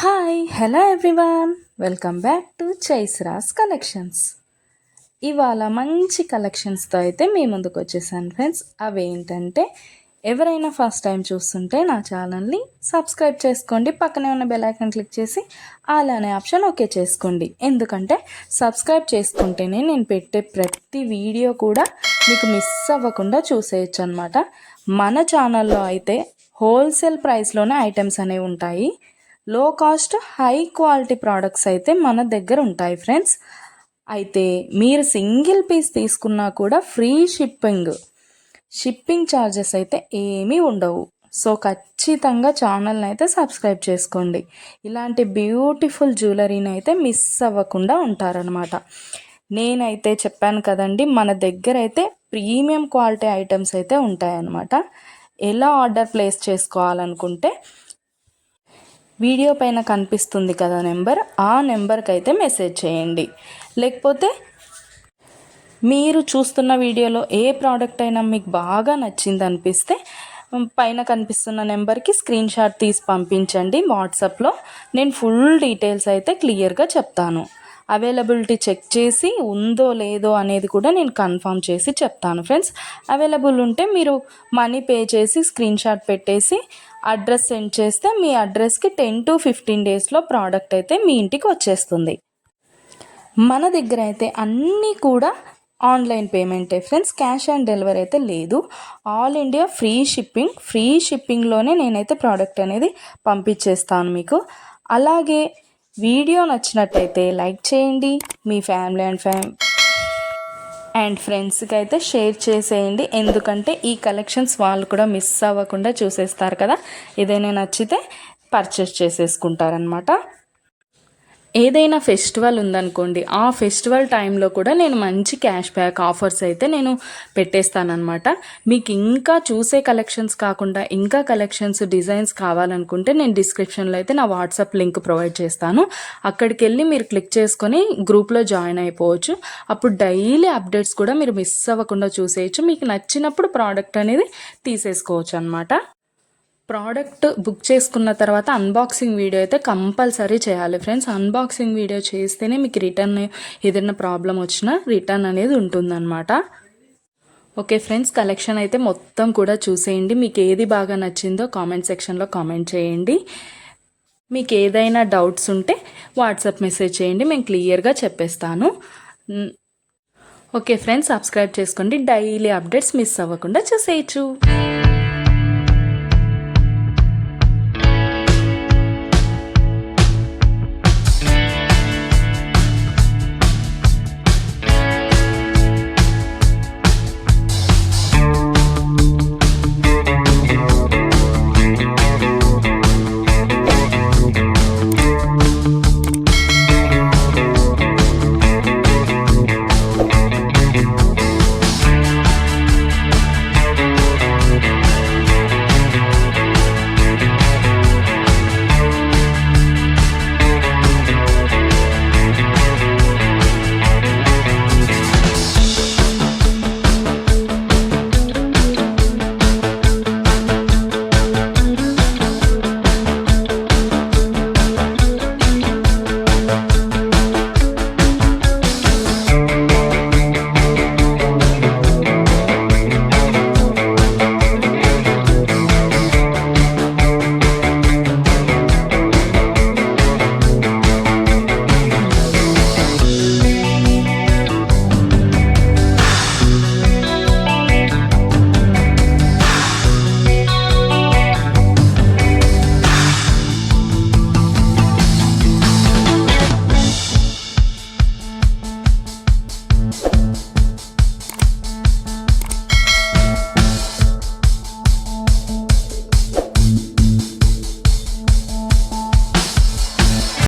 Hi hello everyone, welcome back to చైస్రాస్ collections. ఇవాళ మంచి కలెక్షన్స్తో అయితే మీ ముందుకు వచ్చేసాను ఫ్రెండ్స్. అవేంటంటే ఎవరైనా ఫస్ట్ టైం చూస్తుంటే నా ఛానల్ని సబ్స్క్రైబ్ చేసుకోండి, పక్కనే ఉన్న బెల్ ఐకాన్ క్లిక్ చేసి ఆల్ అనే ఆప్షన్ ఓకే చేసుకోండి. ఎందుకంటే సబ్స్క్రైబ్ చేసుకుంటేనే నేను పెట్టే ప్రతి వీడియో కూడా మీకు మిస్ అవ్వకుండా చూసేయచ్చు అనమాట. మన ఛానల్లో అయితే హోల్సేల్ ప్రైస్లోనే ఐటమ్స్ అనేవి ఉంటాయి. లో కాస్ట్ హై క్వాలిటీ ప్రోడక్ట్స్ అయితే మన దగ్గర ఉంటాయి ఫ్రెండ్స్. అయితే మీరు సింగిల్ పీస్ తీసుకున్నా కూడా ఫ్రీ షిప్పింగ్ ఛార్జెస్ అయితే ఏమీ ఉండవు. సో ఖచ్చితంగా ఛానల్ని అయితే సబ్స్క్రైబ్ చేసుకోండి. ఇలాంటి బ్యూటిఫుల్ జ్యువెలరీని అయితే మిస్ అవ్వకుండా ఉంటారనమాట. నేనైతే చెప్పాను కదండి, మన దగ్గర అయితే ప్రీమియం క్వాలిటీ ఐటమ్స్ అయితే ఉంటాయన్నమాట. ఎలా ఆర్డర్ ప్లేస్ చేసుకోవాలనుకుంటే వీడియో పైన కనిపిస్తుంది కదా నెంబర్, ఆ నెంబర్కి అయితే మెసేజ్ చేయండి. లేకపోతే మీరు చూస్తున్న వీడియోలో ఏ ప్రోడక్ట్ అయినా మీకు బాగా నచ్చింది అనిపిస్తే పైన కనిపిస్తున్న నెంబర్కి స్క్రీన్ షాట్ తీసి పంపించండి వాట్సాప్లో. నేను ఫుల్ డీటెయిల్స్ అయితే క్లియర్గా చెప్తాను. అవైలబిలిటీ చెక్ చేసి ఉందో లేదో అనేది కూడా నేను కన్ఫర్మ్ చేసి చెప్తాను ఫ్రెండ్స్. అవైలబుల్ ఉంటే మీరు మనీ పే చేసి స్క్రీన్ షాట్ పెట్టేసి అడ్రస్ సెండ్ చేస్తే మీ అడ్రస్కి 10 to 15 డేస్లో ప్రోడక్ట్ అయితే మీ ఇంటికి వచ్చేస్తుంది. మన దగ్గర అయితే అన్నీ కూడా ఆన్లైన్ పేమెంటే ఫ్రెండ్స్, క్యాష్ ఆన్ డెలివరీ అయితే లేదు. ఆల్ ఇండియా ఫ్రీ షిప్పింగ్లోనే నేనైతే ప్రోడక్ట్ అనేది పంపించేస్తాను మీకు. అలాగే వీడియో నచ్చినట్టయితే లైక్ చేయండి, మీ ఫ్యామిలీ అండ్ ఫ్రెండ్స్కి అయితే షేర్ చేసేయండి. ఎందుకంటే ఈ కలెక్షన్స్ వాళ్ళు కూడా మిస్ అవ్వకుండా చూసేస్తారు కదా, ఏదైనా నచ్చితే పర్చేస్ చేసేసుకుంటారనమాట. ఏదైనా ఫెస్టివల్ ఉందనుకోండి, ఆ ఫెస్టివల్ టైంలో కూడా నేను మంచి క్యాష్ బ్యాక్ ఆఫర్స్ అయితే నేను పెట్టేస్తానమాట. మీకు ఇంకా చూసే కలెక్షన్స్ కాకుండా ఇంకా కలెక్షన్స్ డిజైన్స్ కావాలనుకుంటే నేను డిస్క్రిప్షన్లో అయితే నా వాట్సాప్ లింక్ ప్రొవైడ్ చేస్తాను. అక్కడికి వెళ్ళి మీరు క్లిక్ చేసుకొని గ్రూప్లో జాయిన్ అయిపోవచ్చు. అప్పుడు డైలీ అప్డేట్స్ కూడా మీరు మిస్ అవ్వకుండా చూసేయచ్చు. మీకు నచ్చినప్పుడు ప్రోడక్ట్ అనేది తీసేసుకోవచ్చు అనమాట. ప్రోడక్ట్ బుక్ చేసుకున్న తర్వాత అన్బాక్సింగ్ వీడియో అయితే కంపల్సరీ చేయాలి ఫ్రెండ్స్. అన్బాక్సింగ్ వీడియో చేస్తేనే మీకు రిటర్న్ ఏదైనా ప్రాబ్లం వచ్చినా రిటర్న్ అనేది ఉంటుందన్నమాట. ఓకే ఫ్రెండ్స్, కలెక్షన్ అయితే మొత్తం కూడా చూసేయండి. మీకు ఏది బాగా నచ్చిందో కామెంట్ సెక్షన్లో కామెంట్ చేయండి. మీకు ఏదైనా డౌట్స్ ఉంటే వాట్సాప్ మెసేజ్ చేయండి, మేము క్లియర్గా చెప్పేస్తాను. ఓకే ఫ్రెండ్స్, సబ్స్క్రైబ్ చేసుకోండి, డైలీ అప్డేట్స్ మిస్ అవ్వకుండా చూసేయచ్చు.